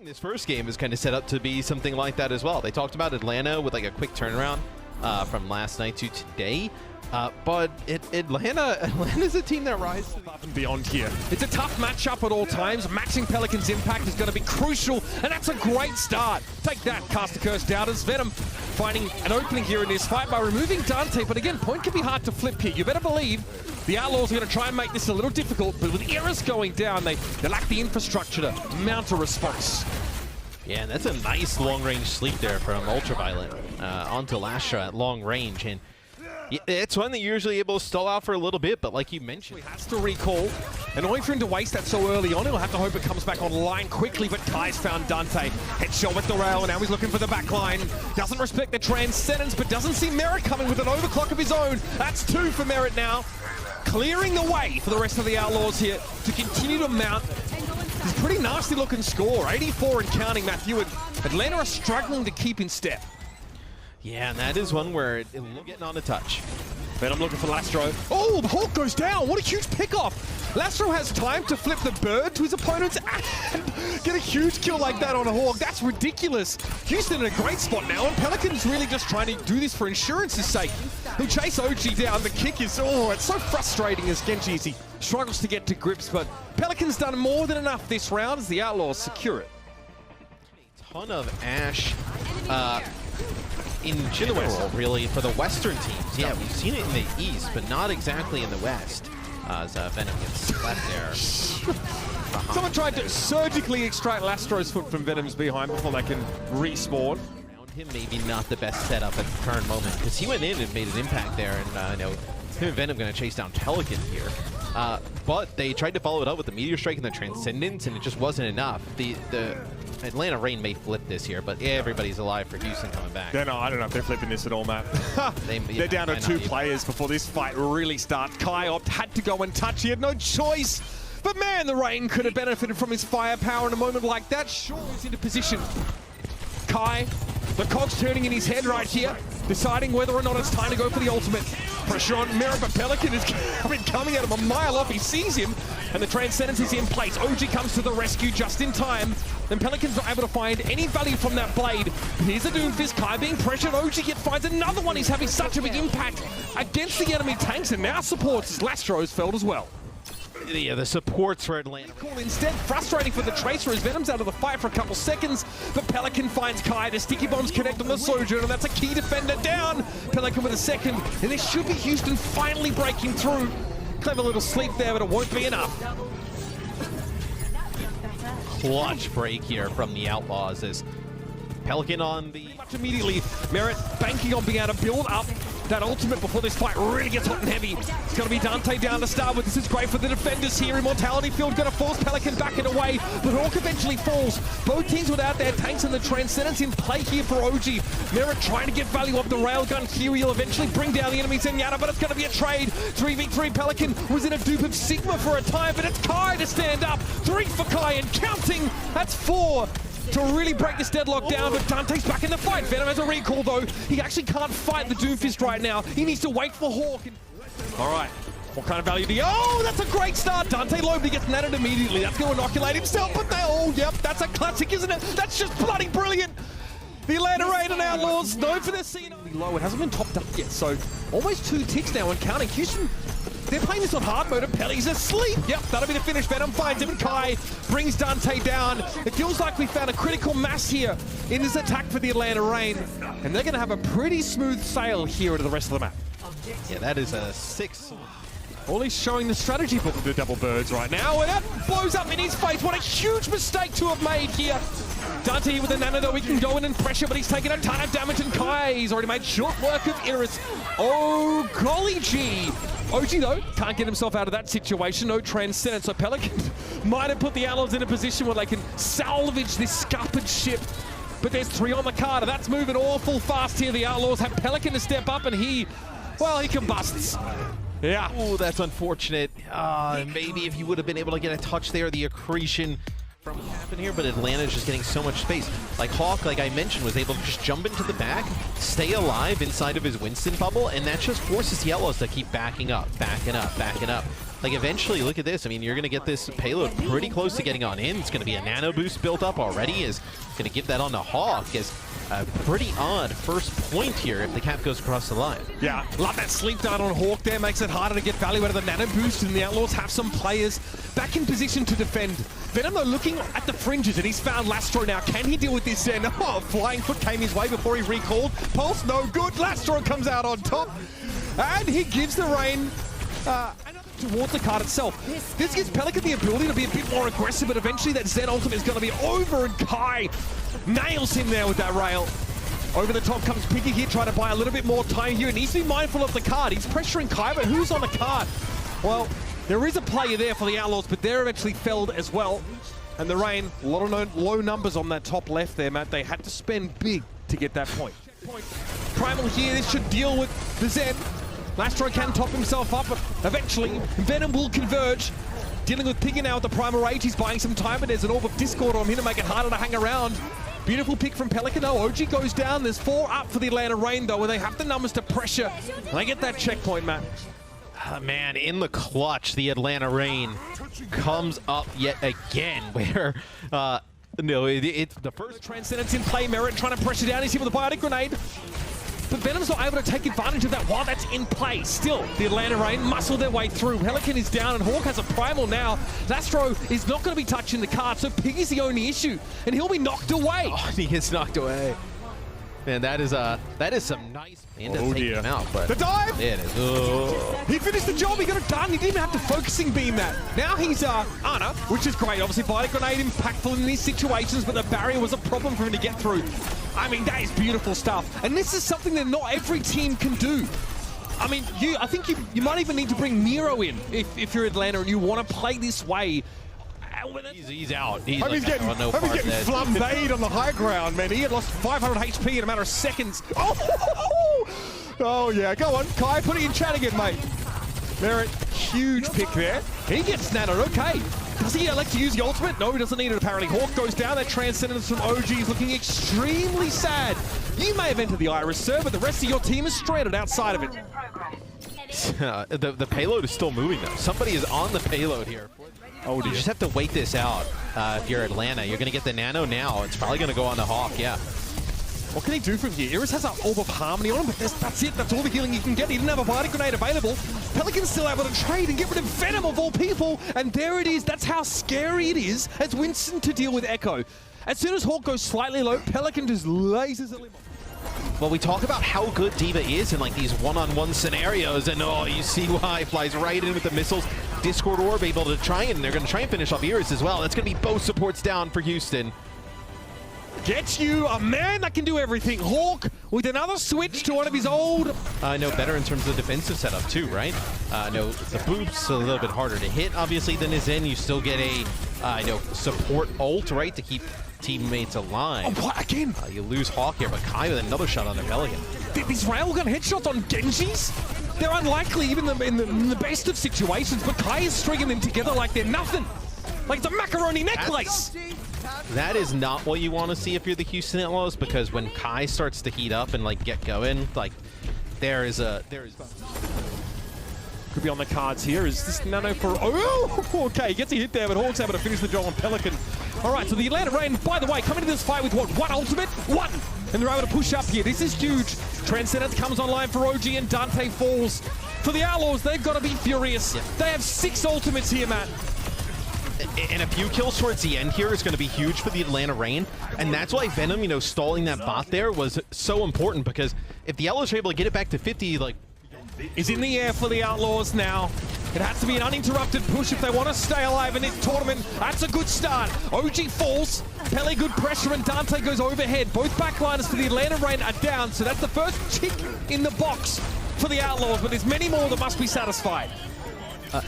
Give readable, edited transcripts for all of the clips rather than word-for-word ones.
This first game is kind of set up to be something like that as well. They talked about Atlanta with like a quick turnaround from last night to today. But Atlanta's a team that rises above and beyond here. It's a tough matchup at all times. Matching Pelican's impact is going to be crucial, and that's a great start. Take that, Cast a Curse Doubters. Venom finding an opening here in this fight by removing Dante, but again, point can be hard to flip here. You better believe the Outlaws are going to try and make this a little difficult, but with Eris going down, they lack the infrastructure to mount a response. Yeah, and that's a nice long-range sleep there from Ultraviolet onto Lastra at long range, and it's one that you're usually able to stall out for a little bit, but like you mentioned, he has to recall. Annoying for him to waste that so early on. He'll have to hope it comes back online quickly, but Kai's found Dante. Headshot with the rail, and now he's looking for the back line. Doesn't respect the Transcendence, but doesn't see Merritt coming with an overclock of his own. That's 2 for Merritt now. Clearing the way for the rest of the Outlaws here to continue to mount this pretty nasty looking score. 84 and counting, Matthew, and Atlanta are struggling to keep in step. Yeah, and that is one where it'll getting on a touch. Then I'm looking for Lastro. Oh, the Hawk goes down. What a huge pickoff. Lastro has time to flip the bird to his opponents and get a huge kill like that on a Hawk. That's ridiculous. Houston in a great spot now, and Pelican's really just trying to do this for insurance's sake. He'll chase OG down. The kick is, it's so frustrating as Genji as he struggles to get to grips, but Pelican's done more than enough this round as the Outlaws secure it. A ton of Ash in general, really, for the Western teams. Yeah, we've seen it in the East, but not exactly in the West. As Venom gets left there. Someone tried to surgically extract Lastro's foot from Venom's behind before they can respawn. Around him, maybe not the best setup at the current moment, because he went in and made an impact there, and I know him and Venom going to chase down Pelican here. But they tried to follow it up with the Meteor Strike and the Transcendence, and it just wasn't enough. The Atlanta Reign may flip this here, but everybody's alive for Houston coming back. No, I don't know if they're flipping this at all, Matt. They're down to 2 players before this fight really starts. Kai had to go and touch. He had no choice. But man, the Reign could have benefited from his firepower in a moment like that. Sure, he's into position. Kai, the cogs turning in his head right here, deciding whether or not it's time to go for the ultimate. Pressure on Merritt, but Pelican is coming at him a mile off. He sees him, and the Transcendence is in place. OG comes to the rescue just in time. And Pelican's not able to find any value from that blade. Here's a Doomfist. Kai being pressured. OG yet finds another one. He's having such a big impact against the enemy tanks, and now supports as Lastro's felled as well. Yeah, the supports for Atlanta. Instead, frustrating for the Tracer as Venom's out of the fight for a couple seconds, but Pelican finds Kai. The sticky bombs connect on the Sojourner, and that's a key defender down. Pelican with a second, and this should be Houston finally breaking through. Clever little sleep there, but it won't be enough. Clutch break here from the Outlaws as Pelican on the... Immediately, Merritt banking on being able to build up that ultimate before this fight really gets hot and heavy. It's going to be Dante down to start with. This is great for the defenders here. Immortality Field going to force Pelican back and away, but Hawk eventually falls. Both teams without their tanks and the Transcendence in play here for OG. Merritt trying to get value off the railgun here. He'll eventually bring down the enemy Zenyatta, but it's going to be a trade. 3v3. Pelican was in a dupe of Sigma for a time, but it's Kai to stand up. 3 for Kai and counting. That's 4. To really break this deadlock down, but Dante's back in the fight. Venom has a recall, though. He actually can't fight the Doomfist right now. He needs to wait for Hawk. All right. What kind of value do you... Oh, that's a great start. Dante low, but he gets natted immediately. That's going to inoculate himself, but they... Oh, yep, that's a classic, isn't it? That's just bloody brilliant. The Atlanta Reign and Outlaws known for their scene. Low, it hasn't been topped up yet, so almost 2 ticks now and counting. Houston... They're playing this on hard mode, and Pelly's asleep. Yep, that'll be the finish. Venom finds him, and Kai brings Dante down. It feels like we found a critical mass here in this attack for the Atlanta Reign, and they're going to have a pretty smooth sail here into the rest of the map. Yeah, that is a 6. Ollie's showing the strategy for the double birds right now, and that blows up in his face. What a huge mistake to have made here. Dante with a nano, though, he can go in and pressure, but he's taking a ton of damage, and Kai, he's already made short work of Iris. Oh, golly gee. OG, though, can't get himself out of that situation. No Transcendence, so Pelican might have put the Outlaws in a position where they can salvage this scuppered ship. But there's 3 on the card, and that's moving awful fast here. The Outlaws have Pelican to step up, and he combusts. Yeah. Oh, that's unfortunate. Maybe if he would have been able to get a touch there, the accretion from what happened here, but Atlanta's just getting so much space. Like Hawk, like I mentioned, was able to just jump into the back, stay alive inside of his Winston bubble, and that just forces the Outlaws to keep backing up, backing up, backing up. like eventually, look at this. I mean, you're going to get this payload pretty close to getting on in. It's going to be a nano boost built up already. Is going to give that on to Hawk. Is a pretty odd first point here if the cap goes across the line. Yeah, love that sleep down on Hawk there. Makes it harder to get value out of the nano boost, and the Outlaws have some players back in position to defend. Venom, though, looking at the fringes, and he's found Lastro now. Can he deal with this then? Oh, flying foot came his way before he recalled. Pulse, no good. Lastro comes out on top, and he gives the rain towards the card itself. This gives Pelican the ability to be a bit more aggressive, but eventually that Zen ultimate is going to be over, and Kai nails him there with that rail. Over the top comes Piggy here, trying to buy a little bit more time here. He needs to be mindful of the card. He's pressuring Kai, but who's on the card? Well, there is a player there for the Outlaws, but they're eventually felled as well. And the Rain, a lot of low numbers on that top left there, Matt. They had to spend big to get that point. Primal here, this should deal with the Zen. Lastro can top himself up, but eventually Venom will converge. Dealing with Piggy now with the Primal Rage. He's buying some time, but there's an Orb of Discord on him to make it harder to hang around. Beautiful pick from Pelican. Oh, OG goes down. There's 4 up for the Atlanta Rain, though, where they have the numbers to pressure. And they get that checkpoint, Matt. Man, in the clutch, the Atlanta Rain comes up yet again, where no, it's the first Transcendence in play. Merit trying to pressure down. He's here with a Biotic Grenade. But Venom's not able to take advantage of that while that's in play. Still, the Atlanta Rain muscle their way through. Pelican is down, and Hawk has a Primal now. Lastro is not going to be touching the card, so Piggy's the only issue, and he'll be knocked away. Oh, he gets knocked away. Man, that is some nice. Oh dear! Him out, but the dive. It is. Oh. He finished the job. He got it done. He didn't even have to focusing beam that. Now he's Ana, which is great. Obviously, Biotic Grenade impactful in these situations, but the barrier was a problem for him to get through. I mean, that is beautiful stuff, and this is something that not every team can do. I mean, I think you might even need to bring Nero in if you're Atlanta and you want to play this way. He's out. He's getting flambéed on the high ground, man. He had lost 500 HP in a matter of seconds. Oh yeah, go on. Kai, put it in chat again, mate. Merit, huge pick there. He gets nanoed, okay. Does he elect to use the ultimate? No, he doesn't need it apparently. Hawk goes down. That Transcendence from OG is looking extremely sad. You may have entered the Iris, sir, but the rest of your team is stranded outside of it. The payload is still moving, though. Somebody is on the payload here. Oh, dear. You just have to wait this out if you're Atlanta. You're going to get the nano now. It's probably going to go on the Hawk, yeah. What can he do from here? Iris has an Orb of Harmony on him, but that's it. That's all the healing you can get. He didn't have a Biotic Grenade available. Pelican's still able to trade and get rid of Venom of all people. And there it is. That's how scary it is as Winston to deal with Echo. As soon as Hawk goes slightly low, Pelican just lasers a limb. Well, we talk about how good D.Va is in like these one-on-one scenarios, and oh, you see why. Flies right in with the missiles. Discord Orb able to try, and they're going to try and finish off Iris as well. That's going to be both supports down for Houston. Gets you a man that can do everything. Hawk with another switch to one of his old... No, better in terms of defensive setup too, right? No, the boop's a little bit harder to hit, obviously, than his in. You still get a support ult, right, to keep teammates alive. Oh, what, again? You lose Hawk here, but Kai with another shot on the Pelican. These railgun headshots on Genjis? They're unlikely even in the best of situations, but Kai is stringing them together like they're nothing. Like it's a macaroni necklace. That is not what you want to see if you're the Houston Outlaws, because when Kai starts to heat up and like get going, like there is could be on the cards here. Is this nano for... Oh, okay, gets a hit there, but Hawk's able to finish the job on Pelican. All right, so the Atlanta Rain, by the way, coming to this fight with what? One ultimate? One! And they're able to push up here. This is huge. Transcendence comes online for OG, and Dante falls. For the Outlaws, they've got to be furious. Yeah. They have 6 ultimates here, Matt. And a few kills towards the end here is going to be huge for the Atlanta Rain, and that's why Venom, stalling that bot there was so important, because if the Outlaws are able to get it back to 50, like... Is in the air for the Outlaws now. It has to be an uninterrupted push if they want to stay alive in this tournament. That's a good start. OG falls. Pele good pressure, and Dante goes overhead. Both backliners for the Atlanta Rain are down, so that's the first tick in the box for the Outlaws, but there's many more that must be satisfied.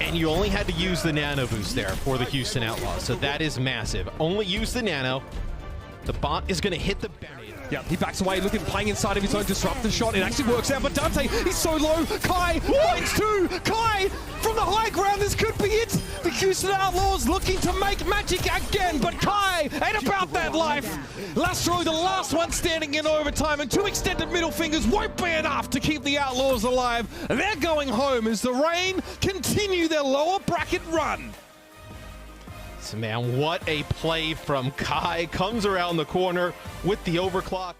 And you only had to use the nano boost there for the Houston Outlaws, so that is massive. Only use the nano. The bot is going to hit the barrier. Yeah, he backs away, playing inside of his own disruptor shot. It actually works out, but Dante, he's so low. Kai finds 2. Kai from the high ground, this could be it. The Houston Outlaws looking to make magic again, but Kai ain't about that life. Lastro, the last one standing in overtime, and 2 extended middle fingers won't be enough to keep the Outlaws alive. They're going home as the Reign continue their lower bracket run. So man, what a play from Kai. Comes around the corner with the overclock.